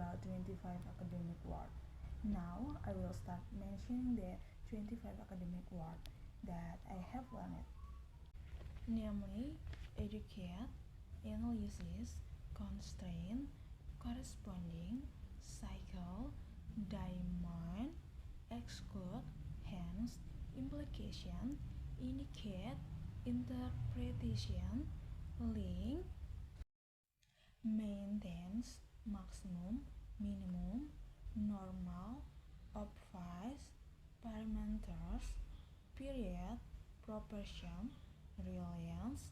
about 25 academic words. Now I will start mentioning the 25 academic words that I have learned. Namely, educate, analysis, constraint, corresponding, cycle, diamond, exclude, hence, implication, indicate, interpretation, link, maintenance, maximum, minimum, normal, obvious, parameters, period, proportion, reliance,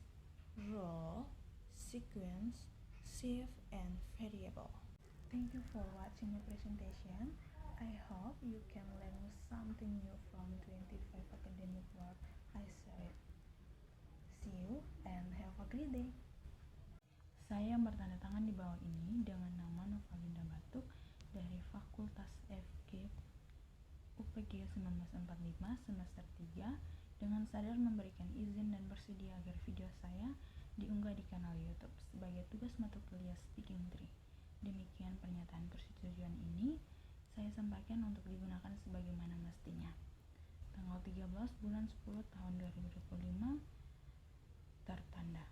rule, sequence, shift, and variable. Thank you for watching my presentation. I hope you can learn something new from 25 academic words I shared. See you and have a great day. Saya bertanda tangan di bawah ini dengan nama Novalinda Batuk dari Fakultas FG UPG 1945 semester 3 dengan sadar memberikan izin dan bersedia agar video saya diunggah di kanal YouTube sebagai tugas mata kuliah Speaking 3. Demikian pernyataan persetujuan ini saya sampaikan untuk digunakan sebagaimana mestinya. Tanggal 13 bulan 10 tahun 2025 tertanda.